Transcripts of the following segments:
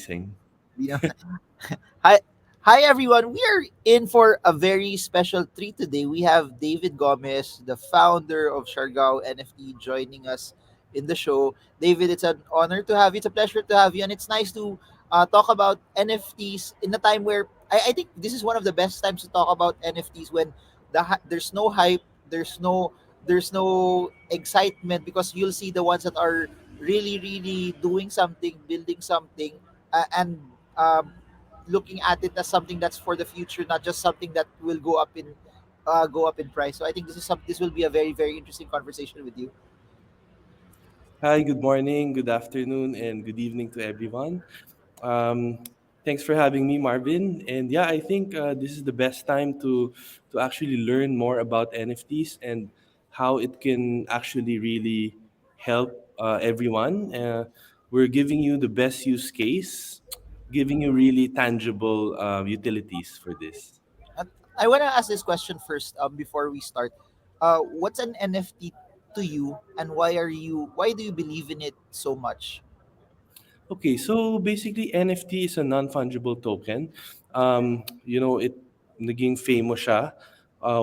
amazing. You know, hi, hi everyone. We are in for a very special treat today. We have David Gomez, the founder of Siargao NFT, joining us in the show. David, it's an honor to have you. It's a pleasure to have you, and it's nice to talk about NFTs in a time where I think this is one of the best times to talk about NFTs when there's no hype, there's no there's no excitement because you'll see the ones that are really doing something, building something, and um, looking at it as something that's for the future, not just something that will go up in price. So I think this will be a very interesting conversation with you. Hi, good morning, good afternoon, and good evening to everyone. Um, Thanks for having me, Marvin. And yeah, I think this is the best time to actually learn more about NFTs and how it can actually really help everyone. We're giving you the best use case, giving you really tangible utilities for this. I want to ask this question first before we start. What's an NFT to you, and why do you believe in it so much? Okay, so basically NFT is a non-fungible token. It naging famous siya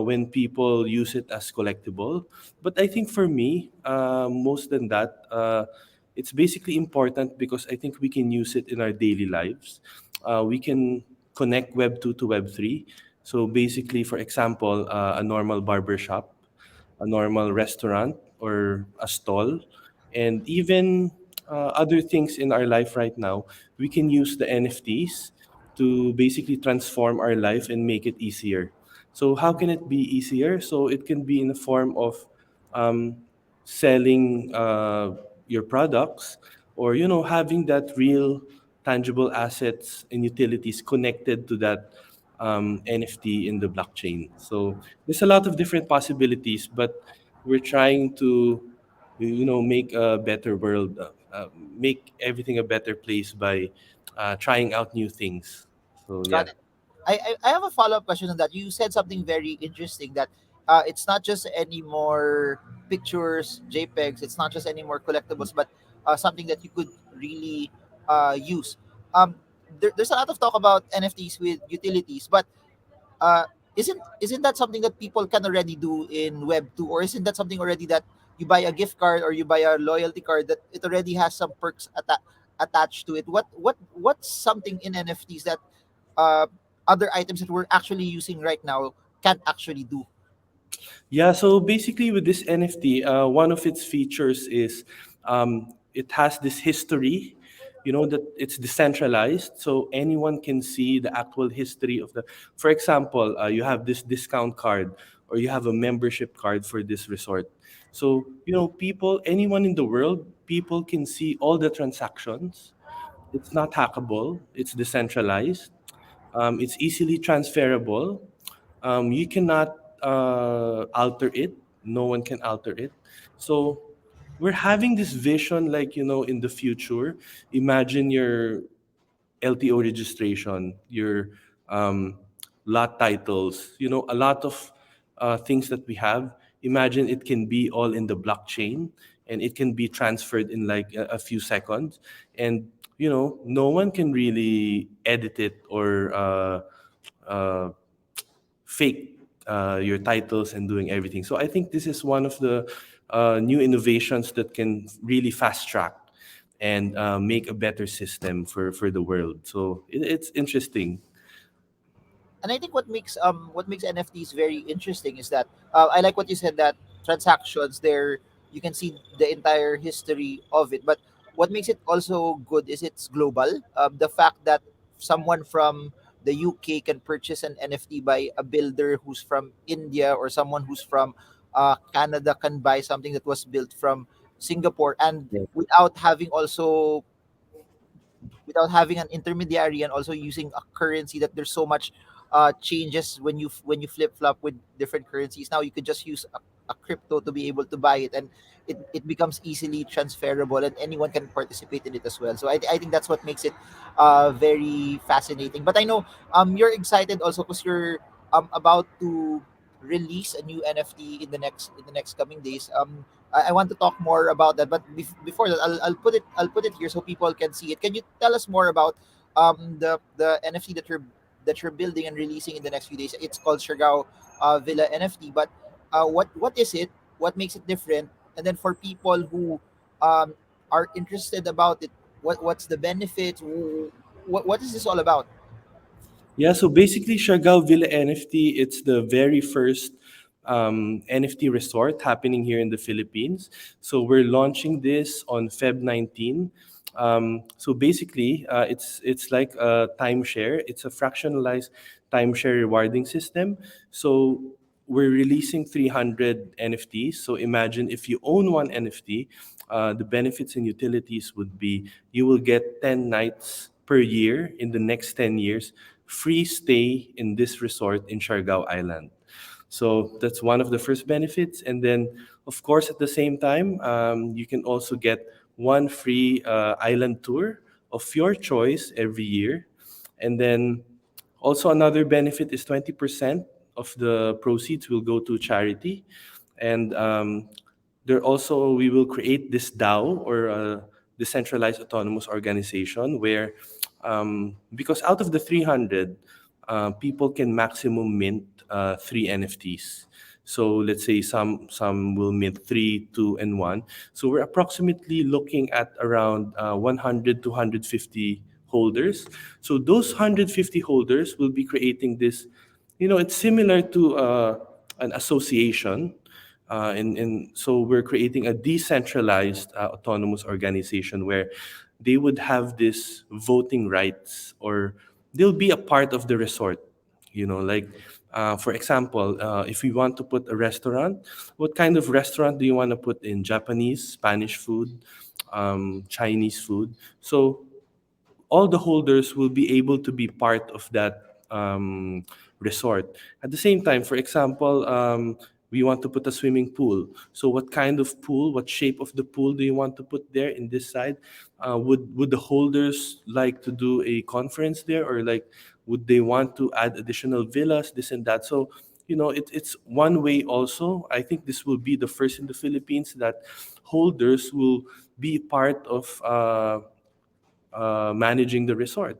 when people use it as collectible. But I think for me, most than that, it's basically important because I think we can use it in our daily lives. We can connect Web 2 to Web 3. So basically, for example, a normal barber shop, a normal restaurant or a stall, and even other things in our life right now, we can use the NFTs to basically transform our life and make it easier. So how can it be easier? So it can be in the form of um, selling your products, or having that real tangible assets and utilities connected to that NFT in the blockchain. So there's a lot of different possibilities, but we're trying to make a better world, make everything a better place by trying out new things. So Got yeah. it. I have a follow up question on that. You said something very interesting that it's not just any more pictures, JPEGs. It's not just any more collectibles, but something that you could really use. Um, there's a lot of talk about NFTs with utilities, but uh, isn't that something that people can already do in Web 2, or isn't that something already that you buy a gift card or you buy a loyalty card that it already has some perks attached to it? What's something in NFTs that uh, other items that we're actually using right now can't actually do? Yeah, so basically with this NFT, one of its features is it has this history, that it's decentralized, so anyone can see the actual history of the. For example, you have this discount card, or you have a membership card for this resort. So anyone in the world, people can see all the transactions. It's not hackable. It's decentralized. It's easily transferable. You cannot alter it. No one can alter it. So we're having this vision, like in the future. Imagine your LTO registration, your um, lot titles. A lot of things that we have. Imagine it can be all in the blockchain, and it can be transferred in like a few seconds, and no one can really edit it or uh, fake your titles and doing everything. So I think this is one of the new innovations that can really fast track and make a better system for the world. So it's interesting. And I think what makes NFTs very interesting is that I like what you said that transactions there you can see the entire history of it. But what makes it also good is it's global. The fact that someone from the UK can purchase an NFT by a builder who's from India, or someone who's from Canada can buy something that was built from Singapore, and Yeah. without having an intermediary, and also using a currency that there's so much changes when you flip flop with different currencies. Now you could just use a crypto to be able to buy it, and it becomes easily transferable, and anyone can participate in it as well. So I think that's what makes it very fascinating. But I know you're excited also because you're about to release a new NFT in the next coming days. I want to talk more about that, but before that, I'll put it here so people can see it. Can you tell us more about the NFT that you're building and releasing in the next few days? It's called Siargao Villa NFT, but what is it? What makes it different? And then for people who um, are interested about it, what's the benefit? What is this all about? Yeah, so basically, Siargao Villa NFT, it's the very first NFT resort happening here in the Philippines. So we're launching this on Feb 19. So basically, it's like a timeshare. It's a fractionalized timeshare rewarding system. So we're releasing 300 NFTs. So imagine if you own one NFT, the benefits and utilities would be you will get 10 nights per year in the next 10 years, free stay in this resort in Siargao Island. So that's one of the first benefits. And then, of course, at the same time, you can also get one free island tour of your choice every year. And then also another benefit is 20% of the proceeds will go to charity. And there also we will create this DAO, or a decentralized autonomous organization, where because out of the 300, people can maximum mint three NFTs. So let's say some will mint three, two, and one. So we're approximately looking at around 100 to 150 holders. So those 150 holders will be creating this. It's similar to an association, and so we're creating a decentralized autonomous organization where they would have this voting rights, or they'll be a part of the resort. Like, for example, if we want to put a restaurant, what kind of restaurant do you want to put in? Japanese, Spanish food, Chinese food? So all the holders will be able to be part of that resort. At the same time, for example, we want to put a swimming pool. So, what kind of pool? What shape of the pool do you want to put there in this side? Would the holders like to do a conference there, or like would they want to add additional villas, this and that? So, it's one way also. I think this will be the first in the Philippines that holders will be part of managing the resort.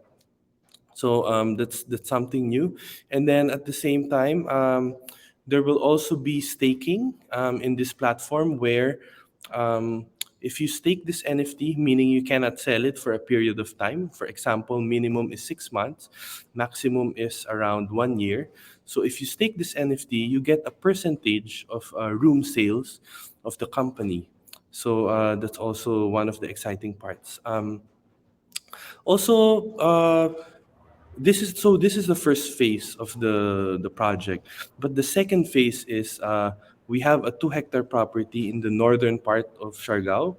So that's something new. And then at the same time, there will also be staking in this platform, where um, if you stake this NFT, meaning you cannot sell it for a period of time. For example, minimum is 6 months, maximum is around 1 year. So if you stake this NFT, you get a percentage of room sales of the company. So that's also one of the exciting parts. Also, this is the first phase of the project, but the second phase is we have a 2 hectare property in the northern part of Siargao.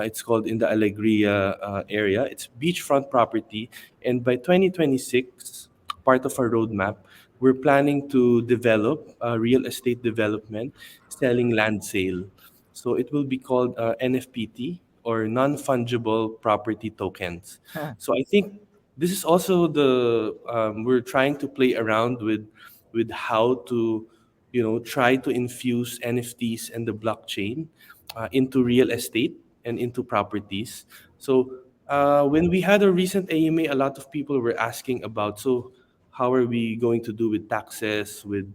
It's called in the Alegria area. It's beachfront property, and by 2026, part of our roadmap, we're planning to develop real estate development, selling land sale. So it will be called NFPT, or non-fungible property tokens. So I think this is also the we're trying to play around with how to try to infuse NFTs and the blockchain into real estate and into properties. So when we had a recent AMA, a lot of people were asking about, so how are we going to do with taxes, with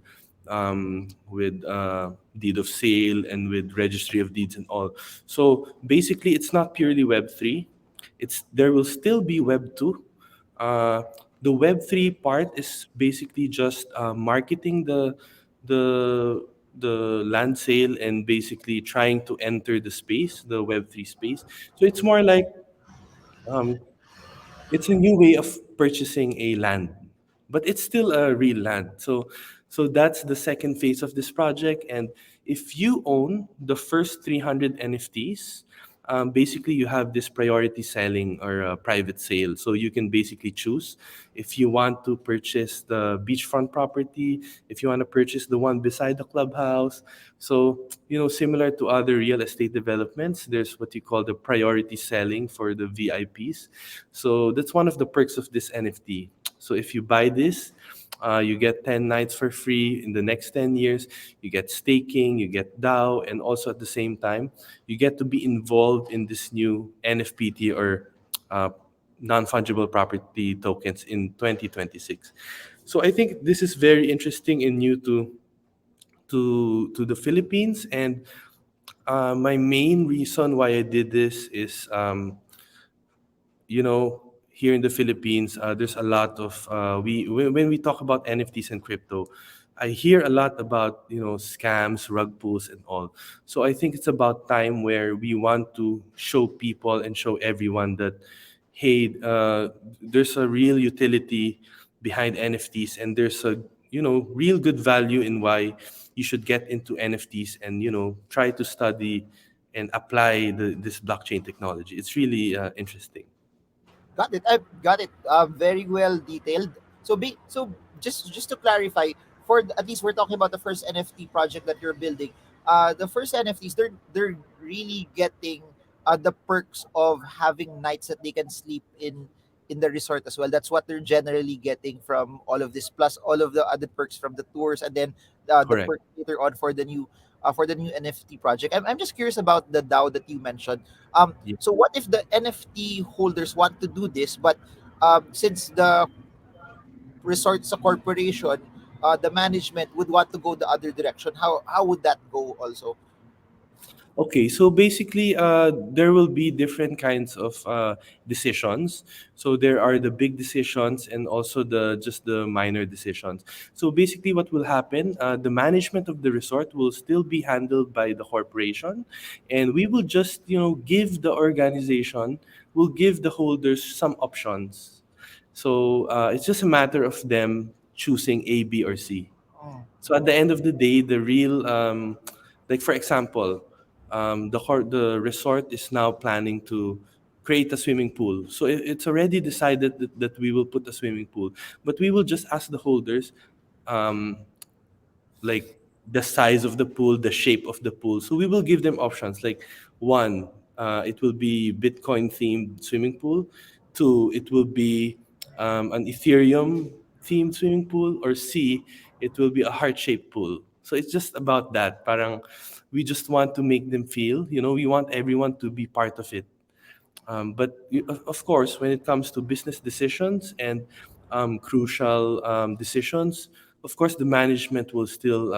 deed of sale, and with registry of deeds and all. So basically, it's not purely Web3. There will still be Web2. uh, the Web3 part is basically just marketing the the land sale, and basically trying to enter the space, the Web3 space. So it's more like um, it's a new way of purchasing a land, but it's still a real land. So that's the second phase of this project. And if you own the first 300 NFTs, basically you have this priority selling, or a private sale. So you can basically choose if you want to purchase the beachfront property, if you want to purchase the one beside the clubhouse. So, similar to other real estate developments, there's what you call the priority selling for the VIPs. So that's one of the perks of this NFT. So if you buy this, You get 10 nights for free in the next 10 years. You get staking, you get DAO, and also at the same time, you get to be involved in this new NFPT, or uh, non fungible property tokens, in 2026. So I think this is very interesting and new to the Philippines. And my main reason why I did this is, here in the Philippines, there's a lot of when we talk about NFTs and crypto, I hear a lot about scams, rug pulls, and all. So I think it's about time where we want to show people and show everyone that, hey, there's a real utility behind NFTs, and there's a real good value in why you should get into NFTs, and try to study and apply this blockchain technology. It's really interesting. Got it. I got it. Very well detailed. So just to clarify, at least we're talking about the first NFT project that you're building. The first NFTs, they're really getting the perks of having nights that they can sleep in the resort as well. That's what they're generally getting from all of this, plus all of the other perks from the tours, and then the Correct. perks later on for the new NFT project. I'm just curious about the DAO that you mentioned. Yeah. So what if the NFT holders want to do this, but since the resort's a corporation, the management would want to go the other direction? How would that go also? Okay, so basically, there will be different kinds of decisions. So there are the big decisions, and also the just the minor decisions. So basically, what will happen? The management of the resort will still be handled by the corporation, and we will just give the organization, will give the holders some options. So it's just a matter of them choosing A, B, or C. Mm, So at the end of the day, the real, like for example, the resort is now planning to create a swimming pool. So it's already decided that we will put a swimming pool, but we will just ask the holders, um, like the size of the pool, the shape of the pool. So we will give them options. Like one, it will be Bitcoin themed swimming pool. Two, it will be an Ethereum themed swimming pool. Or C, it will be a heart shaped pool. So it's just about that. Parang we just want to make them feel. We want everyone to be part of it. Of course, when it comes to business decisions and crucial decisions, of course, the management will still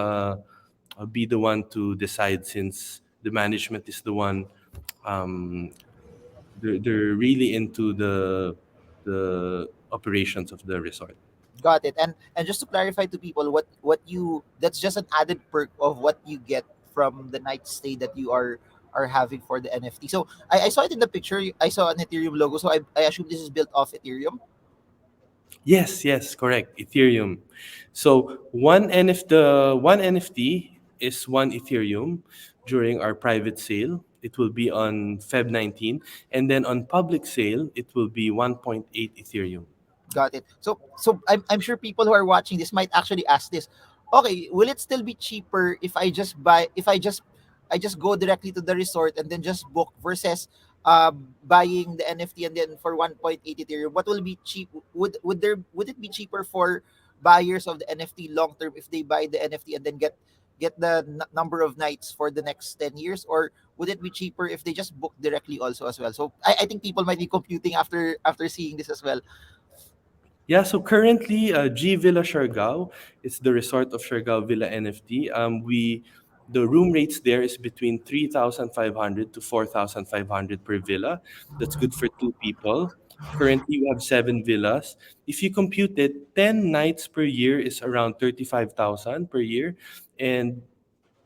be the one to decide, since the management is the one. Um, they're really into the operations of the resort. got it. And just to clarify to people, what you that's just an added perk of what you get from the night stay that you are having for the NFT. So I saw it in the picture. I saw an Ethereum logo, so I assume this is built off Ethereum. Yes, yes, correct. Ethereum. So the one NFT is one Ethereum during our private sale. It will be on Feb 19, and then on public sale it will be 1.8 Ethereum. Got it. So I'm sure people who are watching this might actually ask this. Okay, will it still be cheaper if I just go directly to the resort and then just book versus buying the NFT and then for 1.8 Ethereum? What will be cheap? Would it be cheaper for buyers of the NFT long term if they buy the NFT and then get the number of nights for the next 10 years, or would it be cheaper if they just book directly also as well? So I think people might be computing after seeing this as well. Yeah, so currently, G Villa Siargao, it's the resort of Siargao Villa NFT. The room rates there is between 3,500 to 4,500 per villa. That's good for two people. Currently, we have seven villas. If you compute it, 10 nights per year is around 35,000 per year, and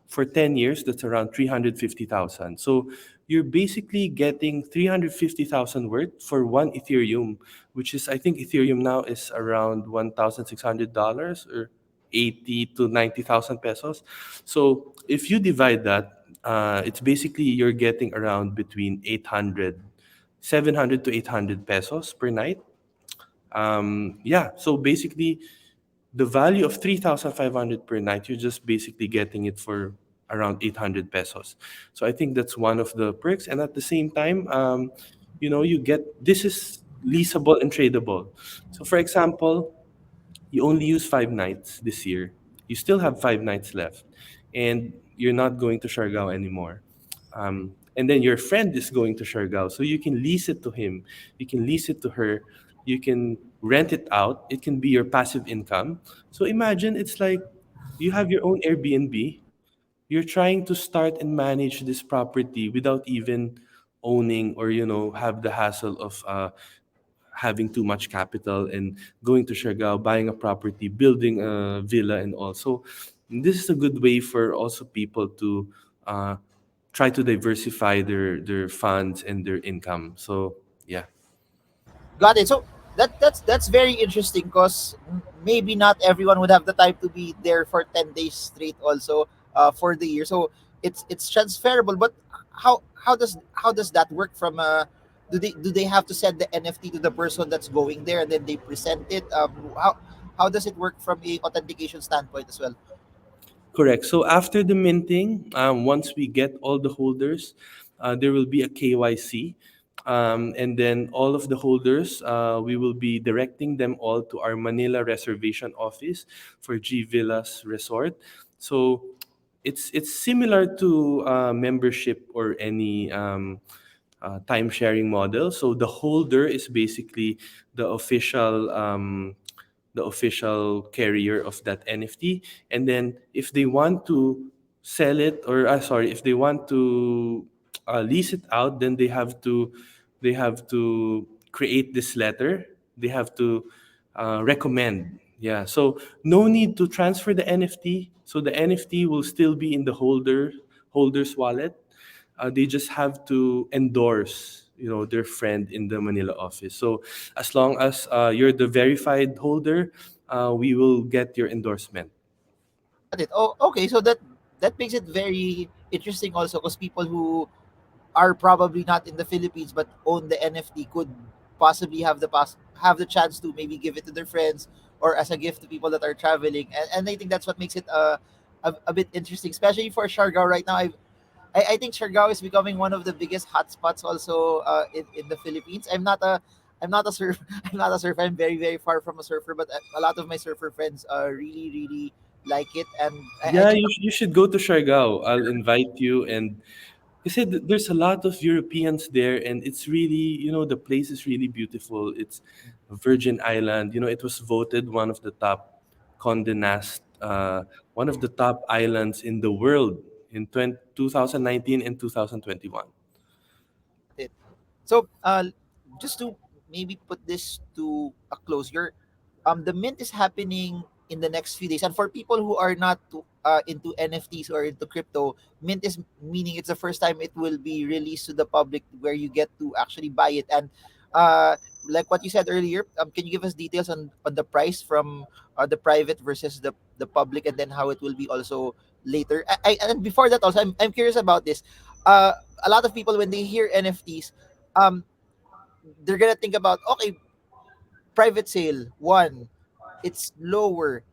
for 10 years, that's around 350,000. So you're basically getting 350,000 worth for one Ethereum, which is, I think Ethereum now is around $1,600, or 80 to 90,000 pesos. So if you divide that, it's basically you're getting around between 700 to 800 pesos per night. Yeah, so basically the value of 3,500 per night, you're just basically getting it for around 800 pesos. So I think that's one of the perks. And at the same time, you get this is leasable and tradable. So for example, you only use 5 nights this year. You still have 5 nights left, and you're not going to Siargao anymore. And then your friend is going to Siargao, so you can lease it to him, you can lease it to her, you can rent it out. It can be your passive income. So imagine it's like you have your own Airbnb. You're trying to start and manage this property without even owning, or have the hassle of having too much capital and going to Siargao, buying a property, building a villa, and also this is a good way for also people to uh, try to diversify their funds and their income. So yeah. Got it. So that's very interesting because maybe not everyone would have the time to be there for 10 days straight. Also, for the year, so it's transferable. But how does that work? From do they have to send the NFT to the person that's going there and then they present it? How does it work from a authentication standpoint as well? Correct. So after the minting, once we get all the holders, there will be a KYC. And then all of the holders, we will be directing them all to our Manila reservation office for G Villas Resort. So it's similar to membership or any time sharing model. So the holder is basically the official carrier of that NFT. And then if they want to sell it, or sorry, if they want to lease it out, then they have to create this letter. They have to recommend. Yeah. So no need to transfer the NFT. So the NFT will still be in the holder's wallet. They just have to endorse, their friend in the Manila office. So as long as you're the verified holder, we will get your endorsement. Got it. Oh, okay. So that makes it very interesting also because people who are probably not in the Philippines but own the NFT could possibly have the chance to maybe give it to their friends or as a gift to people that are traveling. And I think that's what makes it a bit interesting, especially for Siargao right now. I think Siargao is becoming one of the biggest hotspots also in the Philippines. I'm not a surf I'm not a surfer. I'm very very far from a surfer, but a lot of my surfer friends really really like it, and I Yeah, think you should go to Siargao. I'll invite you. And you said that there's a lot of Europeans there, and it's really, the place is really beautiful. It's a Virgin Island. It was voted Condé Nast, one of the top islands in the world in 2019 and 2021. it. So, just to maybe put this to a close, the mint is happening in the next few days, and for people who are not into NFTs or into crypto, mint is meaning it's the first time it will be released to the public where you get to actually buy it. And uh, like what you said earlier, can you give us details on the price from the private versus the public, and then how it will be also later? And before that, also, I'm curious about this. Uh, a lot of people when they hear NFTs, um, they're gonna think about, okay, private sale one, it's lower.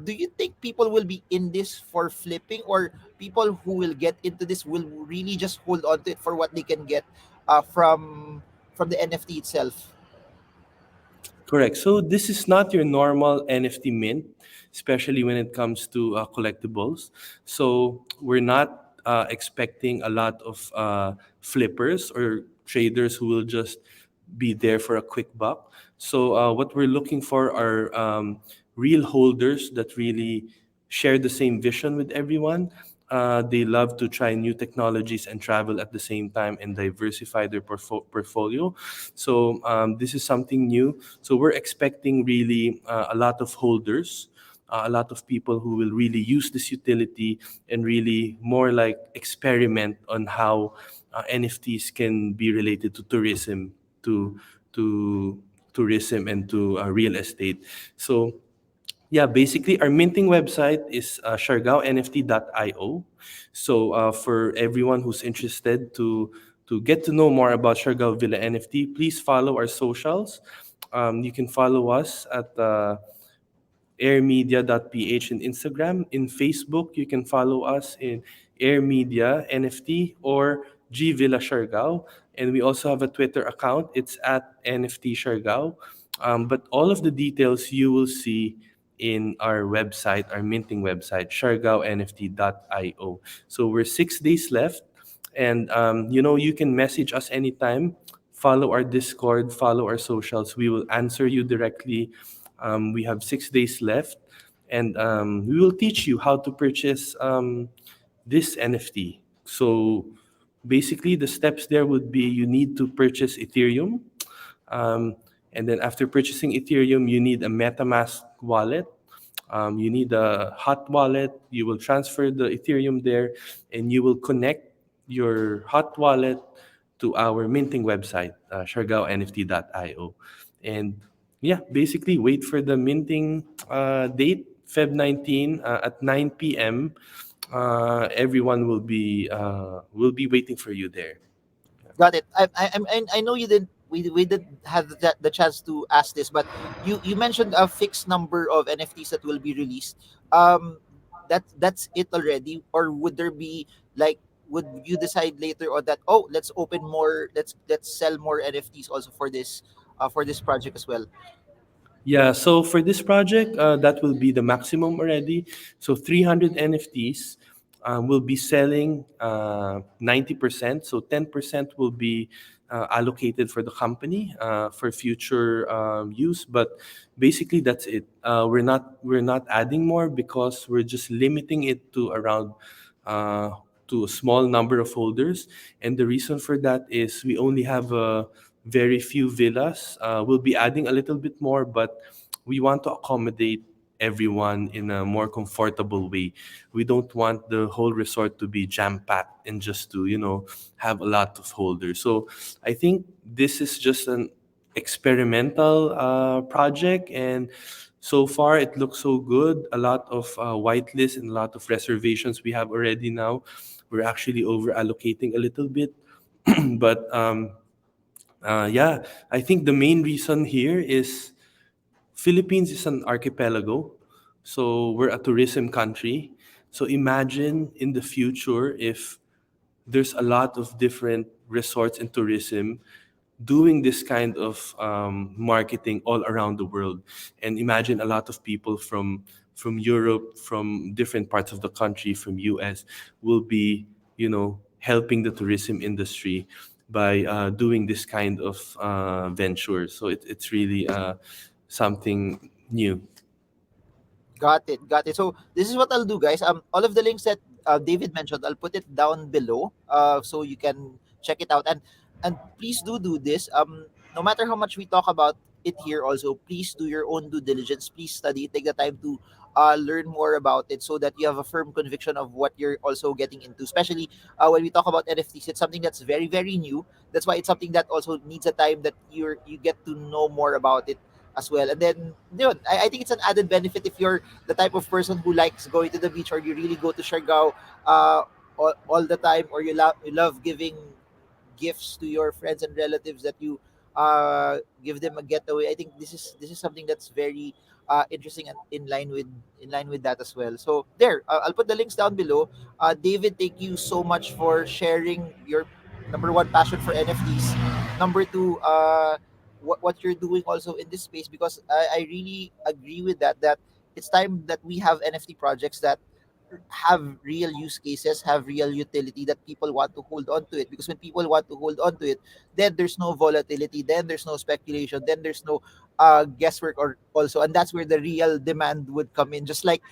Do you think people will be in this for flipping, or people who will get into this will really just hold on to it for what they can get from the NFT itself? Correct. So this is not your normal NFT mint, especially when it comes to collectibles. So we're not expecting a lot of flippers or traders who will just be there for a quick buck. So what we're looking for are real holders that really share the same vision with everyone. They love to try new technologies and travel at the same time and diversify their portfolio. So this is something new. So we're expecting really a lot of holders, a lot of people who will really use this utility and really more like experiment on how NFTs can be related to to to tourism and to real estate. So yeah, basically our minting website is siargaonft.io. So for everyone who's interested to get to know more about Siargao Villa NFT, please follow our socials. You can follow us at airmedia.ph in Instagram. In Facebook, you can follow us in airmedia NFT or G Villa Siargao. And we also have a Twitter account. It's at NFT Siargao. But all of the details you will see in our website, our minting website, siargaonft.io. So we're 6 days left, and you can message us anytime. Follow our Discord, follow our socials. We will answer you directly. We have 6 days left, and we will teach you how to purchase this NFT. So basically, the steps there would be you need to purchase Ethereum. Um, and then after purchasing Ethereum, you need a MetaMask wallet. You need a hot wallet. You will transfer the Ethereum there, and you will connect your hot wallet to our minting website, siargaonft.io. And yeah, basically wait for the minting date, Feb 19 at 9 p.m. Everyone will be waiting for you there. Got it. I know you didn't. We didn't have the chance to ask this, but you mentioned a fixed number of NFTs that will be released. That's it already, or would there be like would you decide later on that, oh, let's open more, let's sell more NFTs also for this project as well? Yeah, so for this project, that will be the maximum already. So 300 NFTs will be selling 90%. So 10% will be allocated for the company for future use. But basically, that's it. We're not adding more because we're just limiting it to around uh, to a small number of holders. And the reason for that is we only have very few villas. We'll be adding a little bit more, but we want to accommodate everyone in a more comfortable way. We don't want the whole resort to be jam packed and just to, have a lot of holders. So I think this is just an experimental project, and so far it looks so good. A lot of whitelist and a lot of reservations we have already now. We're actually over allocating a little bit, but yeah, I think the main reason here is Philippines is an archipelago, so we're a tourism country. So imagine in the future if there's a lot of different resorts and tourism doing this kind of marketing all around the world. And imagine a lot of people from Europe, from different parts of the country, from US, will be helping the tourism industry by doing this kind of venture. So it's really something new. Got it. Got it. So this is what I'll do, guys. All of the links that David mentioned, I'll put it down below, so you can check it out. And please do this. No matter how much we talk about it here, also please do your own due diligence. Please study. Take the time to learn more about it, so that you have a firm conviction of what you're also getting into. Especially when we talk about NFTs, it's something that's very very new. That's why it's something that also needs a time that you get to know more about it as well. And then, I think it's an added benefit if you're the type of person who likes going to the beach, or you really go to Siargao all the time, or you love giving gifts to your friends and relatives, that you give them a getaway. I think this is something that's very interesting and in line with that as well. So there, I'll put the links down below. David, thank you so much for sharing your number one passion for NFTs. Number two, what you're doing also in this space, because I really agree with that it's time that we have NFT projects that have real use cases, have real utility, that people want to hold on to it. Because when people want to hold on to it, then there's no volatility, then there's no speculation, then there's no guesswork, or also, and that's where the real demand would come in. Just like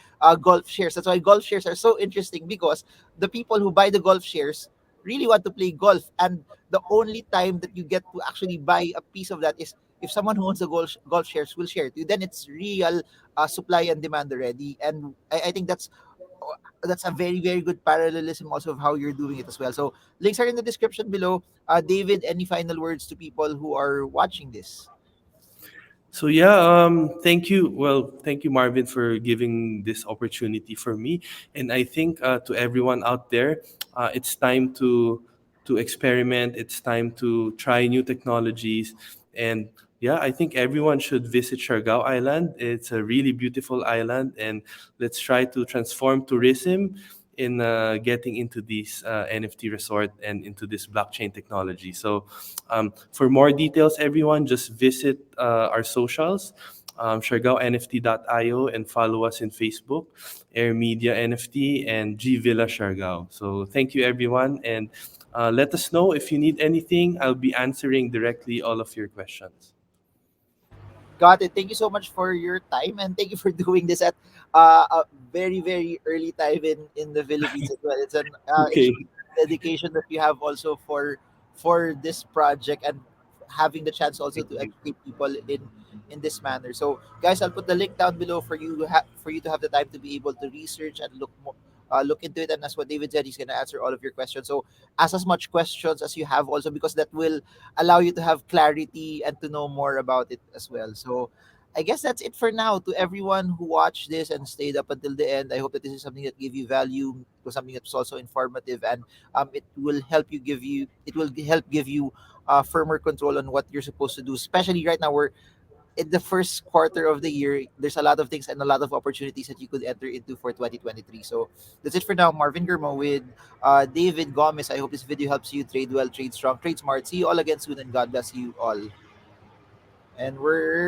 golf shares. That's why golf shares are so interesting, because the people who buy the golf shares really want to play golf, and the only time that you get to actually buy a piece of that is if someone who owns the golf shares will share it to you. Then it's real supply and demand already. And I think that's a very very good parallelism also of how you're doing it as well. So links are in the description below. David, any final words to people who are watching this? So yeah, thank you. Well, thank you, Marvin, for giving this opportunity for me. And I think to everyone out there, it's time to experiment. It's time to try new technologies. And yeah, I think everyone should visit Siargao Island. It's a really beautiful island, and let's try to transform tourism in getting into this NFT resort and into this blockchain technology. So for more details, everyone, just visit our socials. SiargaoNFT.io, and follow us in Facebook, Air Media NFT, and G Villa Siargao. So thank you, everyone. And let us know if you need anything. I'll be answering directly all of your questions. Got it. Thank you so much for your time, and thank you for doing this at a very very early time in the Philippines as well. It Okay. shows dedication that you have also for this project, and having the chance also to educate people in this manner. So guys, I'll put the link down below for for you to have the time to be able to research and look into it. And as what David said, he's gonna answer all of your questions. So ask as much questions as you have also, because that will allow you to have clarity and to know more about it as well. So I guess that's it for now. To everyone who watched this and stayed up until the end, I hope that this is something that gave you value, was something that's also informative, and it will help give you firmer control on what you're supposed to do. Especially right now, we're in the first quarter of the year. There's a lot of things and a lot of opportunities that you could enter into for 2023. So that's it for now. Marvin Germo with David Gomez. I hope this video helps you trade well, trade strong, trade smart. See you all again soon, and God bless you all. And we're